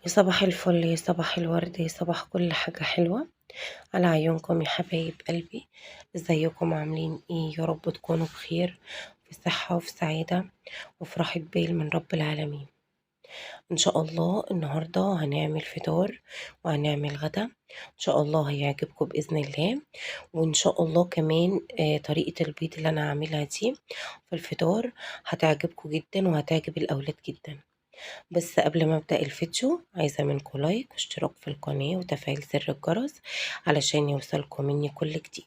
يا صباح الفل، يا صباح الورد، يا صباح كل حاجة حلوة على عيونكم يا حبايب قلبي. ازيكم عاملين ايه؟ يا رب تكونوا بخير، في صحة وفي سعادة وفي راحة بال من رب العالمين. ان شاء الله النهاردة هنعمل فطار وهنعمل غدا، ان شاء الله هيعجبكم بإذن الله. وان شاء الله كمان طريقة البيض اللي انا هعملها دي في الفطار هتعجبكم جدا وهتعجب الأولاد جدا. بس قبل ما أبدأ الفيديو عايزة منكم لايك واشتراك في القناة وتفعيل زر الجرس علشان يوصلكم مني كل جديد.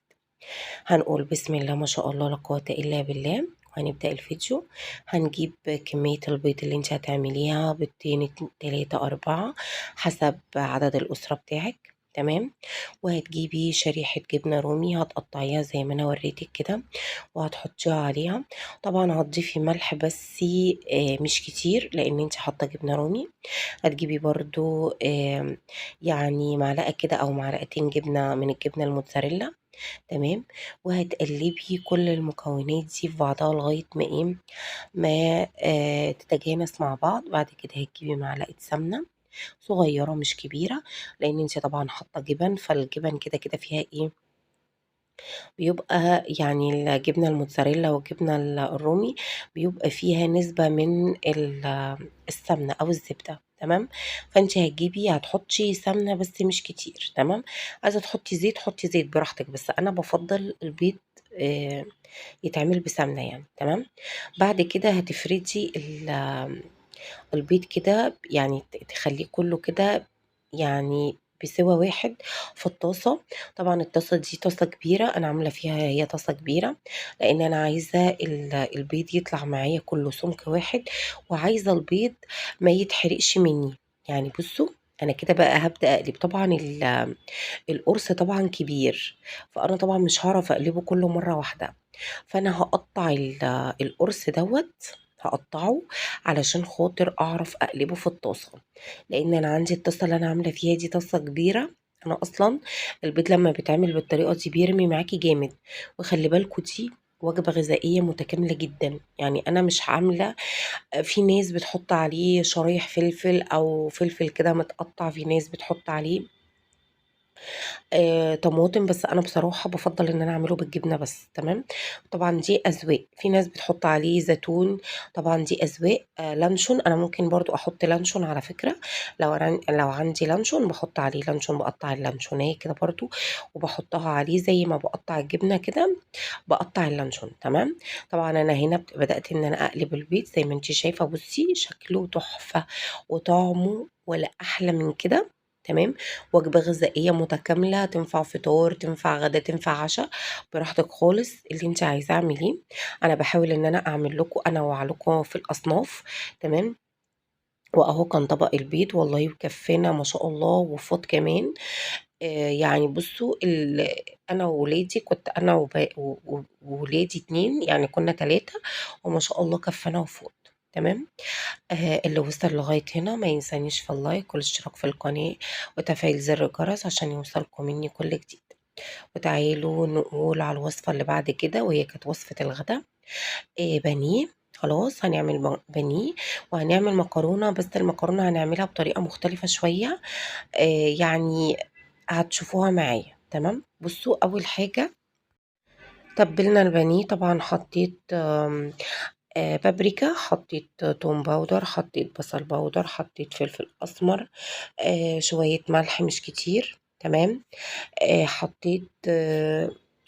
هنقول بسم الله ما شاء الله لا قوة إلا بالله وهنبدأ الفيديو. هنجيب كمية البيض اللي انت هتعمليها بيضتين 3 4 حسب عدد الأسرة بتاعك، تمام. وهتجيبي شريحة جبنة رومي هتقطعيها زي ما انا وريتك كده وهتحطيها عليها. طبعا هتضيفي ملح بس مش كتير لان انت حاطه جبنه رومي. هتجيبي برضو يعني معلقه كده او معلقتين جبنه من الجبنه الموتزاريلا، تمام. وهتقلبي كل المكونات دي في بعضها لغايه ما تتجانس مع بعض. بعد كده هتجيبي معلقه سمنه صغيره مش كبيره، لان انت طبعا حاطه جبن، فالجبن كده كده فيها ايه، بيبقى يعني الجبنة الموتزاريلا والجبنة الرومي بيبقى فيها نسبة من السمنة أو الزبدة، تمام. فانت هتحطي سمنة بس مش كتير، تمام. عايزة تحطي زيت حطي زيت براحتك، بس أنا بفضل البيض آه، يتعمل بسمنة يعني، تمام. بعد كده هتفردي البيض كده، يعني تخليه كله كده يعني بسوى واحد في الطاسة. طبعا الطاسة دي طاسة كبيرة، أنا عاملة فيها هي طاسة كبيرة لأن أنا عايزة البيض يطلع معايا كله سمك واحد، وعايزة البيض ما يتحرقش مني. يعني بصوا، أنا كده بقى هبدأ أقلب. طبعا القرص طبعا كبير، فأنا طبعا مش هعرف أقلبه كله مرة واحدة، فانا هقطع القرص دوت، هقطعه علشان خاطر اعرف اقلبه في الطاسه، لان انا عندي الطاسه اللي انا عامله فيها دي طاسه كبيره. انا اصلا البيض لما بيتعمل بالطريقه دي بيرمي معاكي جامد. وخلي بالكوا دي وجبة غذائية متكاملة جدا، يعني أنا مش عاملة، في ناس بتحط عليه شرايح فلفل أو فلفل كده متقطع، في ناس بتحط عليه طماطم، بس انا بصراحه بفضل ان انا اعمله بالجبنه بس، تمام. طبعا دي اذواق، في ناس بتحط عليه زيتون، طبعا دي اذواق. لانشون انا ممكن برضو احط لانشون على فكره، لو عندي لانشون بحط عليه لانشون، بقطع اللانشونيه كده برضو وبحطها عليه زي ما بقطع الجبنه كده، بقطع اللانشون، تمام. طبعا انا هنا بدات ان انا اقلب البيض زي ما انت شايفه، بصي شكله تحفه وطعمه ولا احلى من كده، تمام. وجبة غذائية متكاملة، تنفع فطار تنفع غدا تنفع عشاء، براحتك خالص اللي انت عايزاه اعمليه. انا بحاول ان انا اعمل لكم انوع لكم في الاصناف، تمام. واهو كان طبق البيض والله وكفانا ما شاء الله وفاض كمان. يعني بصوا انا وولادي، كنت انا وولادي 2، يعني كنا 3، وما شاء الله كفانا وفاض، تمام. اللي وصل لغاية هنا ما ينسانيش في اللايك والاشتراك في القناة وتفعيل زر الجرس عشان يوصلكم مني كل جديد. وتعالوا نقول على الوصفة اللي بعد كده، وهي كانت وصفة الغداء. بانيه. خلاص هنعمل بانيه وهنعمل مكرونة، بس المكرونة هنعملها بطريقة مختلفة شوية. يعني هتشوفوها معايا، تمام. بصوا أول حاجة تبلنا البانيه، طبعا حطيت بابريكا، حطيت توم باودر، حطيت بصل باودر، حطيت فلفل أسمر، شوية ملح مش كتير، تمام. حطيت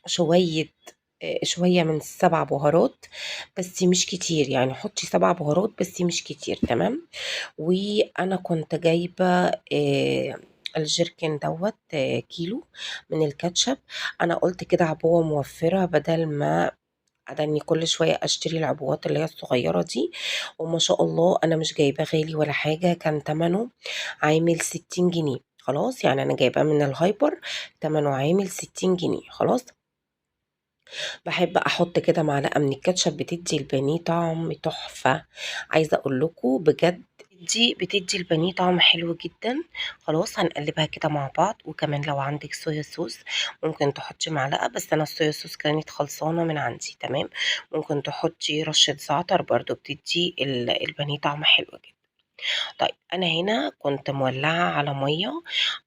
شوية شوية من السبع بهارات بس مش كتير، يعني حطي 7 بهارات بس مش كتير، تمام. وانا كنت جايبة الجيركن دوت كيلو من الكاتشب. انا قلت كده عبوة موفرة بدل ما اني كل شوية اشتري العبوات اللي هي الصغيرة دي. وما شاء الله انا مش جايباه غالي ولا حاجة، كان تمنه عامل 60 جنيه. خلاص يعني انا جايباه من الهايبر، تمنه عامل 60 جنيه. خلاص بحب احط كده معلقة من الكاتشب، بتدي البانيه طعم تحفة. عايزة اقول لكم بجد بتدي البانيه طعم حلو جدا. خلاص هنقلبها كده مع بعض. وكمان لو عندك صويا صوص ممكن تحطي معلقة، بس انا الصويا صوص كانت خلصانة من عندي، تمام. ممكن تحطي رشة زعتر برضو بتدي البانيه طعم حلو جدا. طيب أنا هنا كنت مولعة على مَيّة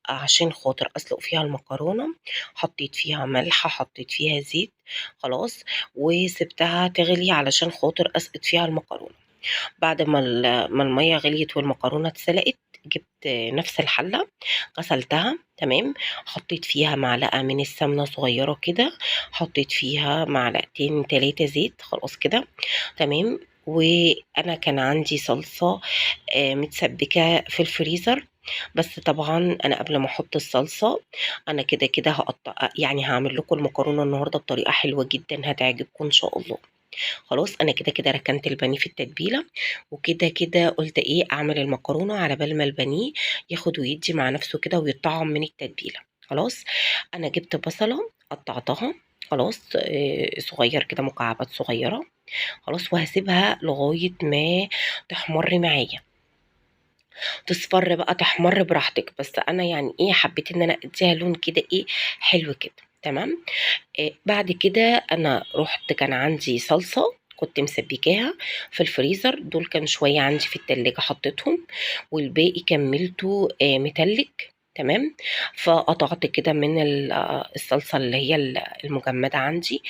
عشان خاطر أسلُق فيها المكرونة، حطيت فيها ملح، حطيت فيها زيت، خلاص، وسِبتها تغلي علشان خاطر أسقط فيها المكرونة. بعد ما المَيّة غليت والمكرونة اتسلقت، جِبت نفس الحلة غسلتها تمام، حطيت فيها معلقة من السمنة صغيرة كده، حطيت فيها معلقتين 3 زيت، خلاص كده تمام. وأنا كان عندي صلصة متسبكة في الفريزر، بس طبعًا أنا قبل ما أحط الصلصة أنا كده يعني هاعمل لكم المكرونة النهارده بطريقة حلوة جدًا هتعجبكم إن شاء الله. خلاص أنا كده ركنت البانيه في التتبيلة، وكده قُلت إيه أعمل المكرونة على بال ما البانيه ياخد ويدّي مع نفسه كده ويتطعم من التتبيلة. خلاص، أنا جبت بصلة قطعتها خلاص صغير كده مكعبات صغيرة، خلاص، وهاسيبها لغاية ما تحمر معايا، تصفر بقى تحمر براحتك، بس أنا يعني إيه حبيت إن أنا أدّيها لون كده إيه حلو كده، تمام. بعد كده أنا رُحت كان عندي صلصة كنت مسبّكاها في الفريزر، دول كانوا شوية عندي في التلاجة حطيتهم، والباقي كمّلته متلّج تمام. فقطعت كده من الصلصة اللي هي المجمدة عندي،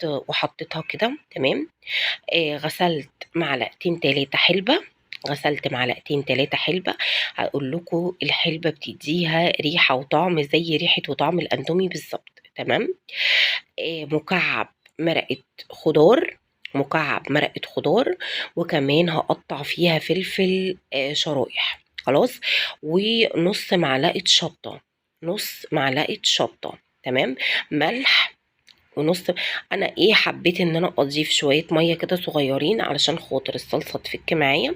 وحطيتها كده تمام. غسلت معلقتين 3 حلبة، غسلت معلقتين 3 حلبة، هاقول لكم الحلبة بتدّيها ريحة وطعم زي ريحة وطعم الأندومي بالضبط تمام. مكعب مرقة خضار، مكعب مرقة خضار، وكمان هاقطّع فيها فلفل شرايح خلاص، ونُص معلقة شطة، نُص معلقة شطة تمام، ملح ونُص. أنا إيه حبيت إن أنا أضيف شوية مَيّة كده صغيّرين علشان خاطر الصلصة تفِك معايا،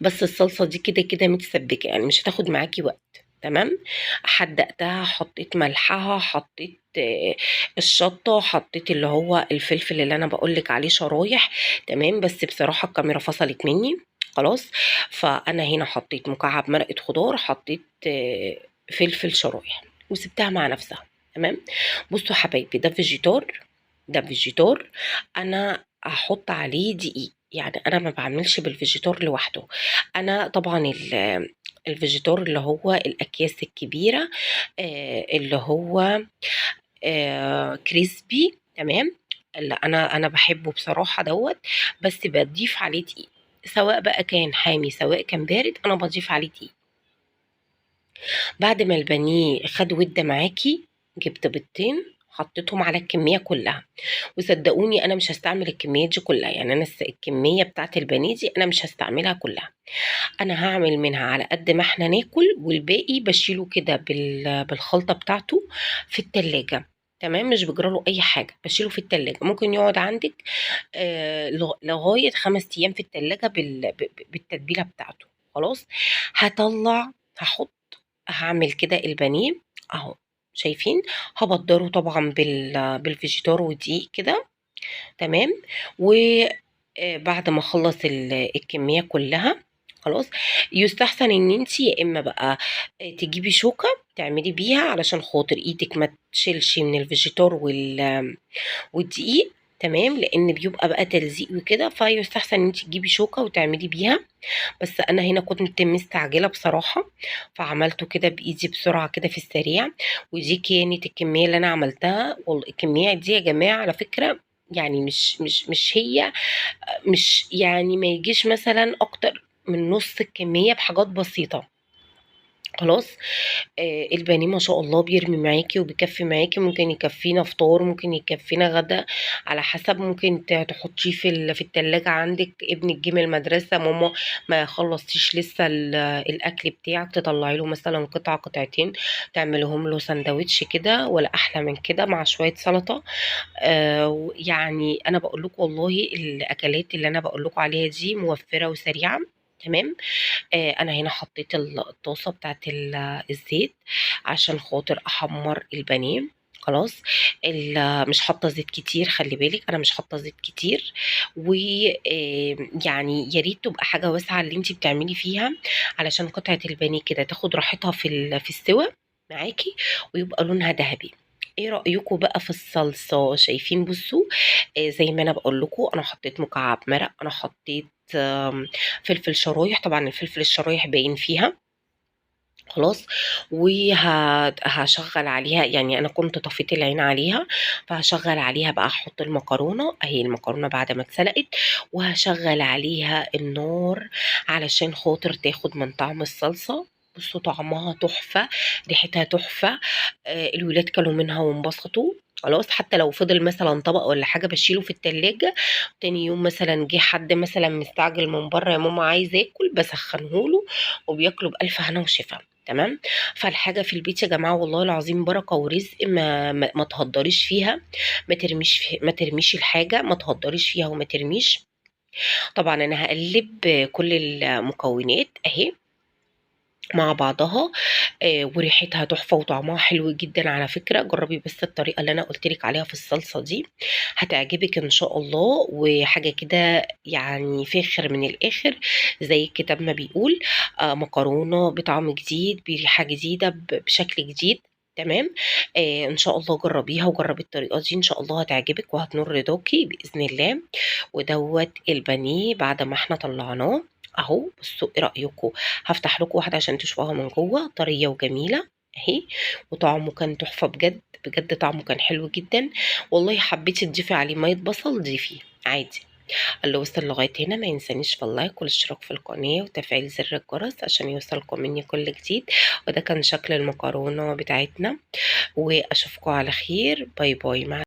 بس الصلصة دي كده متسبكة يعني مش هتاخد معاكِ وقت تمام. حدّقتها، حطيت ملحها، حطيت الشطة، حطيت اللي هو الفلفل اللي أنا باقول لِك عليه شرايح تمام، بس بصراحة الكاميرا فصلت منّي خلاص. فأنا هنا حطيت مكعب مرقة خضار، حطيت فلفل شرايح، وسِبتها مع نفسها تمام. بُصّوا يا حبايبي ده فيجيتار، ده فيجيتار أنا هاحط عليه دقيق، يعني أنا ما باعملش بالفيجيتار لوحده. أنا طبعًا الفيجيتار اللي هو الأكياس الكبيرة اللي هو crispy تمام، اللي أنا باحبه بصراحة دوّة، بس باضيف عليه دقيق، سواء بقى كان حامي سواء كان بارد أنا باضيف عليه دقيق. بعد ما البانيه خَد وِدّة معاكِ، جبت بيضتين حطيتهم على الكمية كلها، وصدقوني أنا مش هاستعمل الكمية دي كلها، يعني أنا الكمية بتاعة البانيه دي أنا مش هاستعملها كلها، أنا هاعمل منها على قد ما إحنا ناكل، والباقي باشيله كده بالخلطة بتاعته في التلاجة تمام، مش بيجرى له أي حاجة، باشيله في التلاجة، ممكن يقعد عندِك لغاية 5 أيام في التلاجة بالتتبيلة بتاعته، خلاص. هاطلّع هاحط هاعمل كده البانيه أهو شايفين، هابدّره طبعًا بالفيجيتار ودقيق كده تمام. و بعد ما أخلّص الكمية كلّها خلاص، يُستحسن إن أنتِ يا إمّا بقى تجيبي شوكة تعملي بيها علشان خاطر إيدِك ما تشيلش من الفيجيتار والدقيق تمام، لإن بيبقى بقى تلزيق وكده، فيُستحسن إن أنتِ تجيبي شوكة وتعملي بيها. بس أنا هنا كنت مستعجلة بصراحة، فعملته كده بإيدي بسرعة كده في السريع، ودي كانت الكمية اللي أنا عملتها. الكمية دي يا جماعة على فكرة يعني مش هي مش يعني ما يجيش مثلًا أكتر من نُص الكمية بحاجات بسيطة، خلاص. البانيه ما شاء الله بيرمي معاكِ وبيكفّي معاكِ، ممكن يكفّينا فطار، ممكن يكفّينا غدا، على حسب. ممكن تحطّيه في التلاجة عندِك، ابنِك جه من المدرسة، ماما ما خلّصتيش لسه الأكل بتاعك، تطلّعي له مثلًا قطعة قطعتين تعمليهم له ساندوتش كده ولا أحلى من كده مع شوية سلطة. ويعني أنا باقول لكم والله الأكلات اللي أنا باقول لكم عليها دي موفّرة وسريعة تمام. أنا هنا حطيت الطاسة بتاعة الزيت عشان خاطر أحمّر البانيه خلاص. مش حاطة زيت كتير خلّي بالِك، أنا مش حاطة زيت كتير، و يعني يا ريت تبقى حاجة واسعة اللي أنتِ بتعملي فيها، علشان قطعة البانيه كده تاخد راحتها في السِوَى معاكِ، ويبقى لونها دهبي. ايه رأيكم بقى في الصلصة؟ شايفين؟ بصوا، زي ما انا بقول لكم، انا حطيت مكعب مرق، انا حطيت فلفل شرايح، طبعا الفلفل الشرايح باين فيها خلاص. وهشغل عليها، يعني انا كنت طفيت العين عليها، فهشغل عليها بقى، احط المكرونه اهي، المكرونه بعد ما اتسلقت، وهشغل عليها النار علشان خاطر تاخد من طعم الصلصه. بصوا طعمها تحفه، ريحتها تحفه. الولاد كلوا منها وانبسطوا خلاص. حتى لو فضل مثلا طبق ولا حاجه بشيله في التلاجة، تاني يوم مثلا جه حد مثلا مستعجل من بره، يا ماما عايز اكل، بسخنهوله وبياكلوا بألف هنا وشفا. تمام. فالحاجة في البيت يا جماعة والله العظيم بركة ورزق، ما تهدريش فيها، ما ترميش الحاجة، ما تهدريش فيها وما ترميش. طبعا انا هقلب كل المكونات اهي مع بعضها. وريحتها تحفة وطعمها حلو جدا على فكرة. جربي بس الطريقة اللي انا قلتلك عليها في الصلصة دي، هتعجبك ان شاء الله. وحاجة كده يعني فاخر من الاخر، زي الكتاب ما بيقول، مكرونة بطعم جديد، بريحة جديدة، بشكل جديد. تمام. ان شاء الله جربيها، وجربي الطريقة دي ان شاء الله هتعجبك وهتنور رضاكي بإذن الله. ودوت البانيه بعد ما احنا طلعناه اهو. بصوا ايه رأيكم؟ هفتح لكم واحدة عشان تشوفوها من جوه، طرية وجميلة اهي. وطعمه كان تحفة بجد بجد، طعمه كان حلو جدا. والله حبيتي تضيفي عليه مية بصل ضيفي عادي. اللي وصل لغاية هنا ما ينسانيش في اللايك والاشتراك في القناة وتفعيل زر الجرس عشان يوصلكم مني كل جديد. وده كان شكل المكرونة بتاعتنا، واشوفكم على خير. باي باي، مع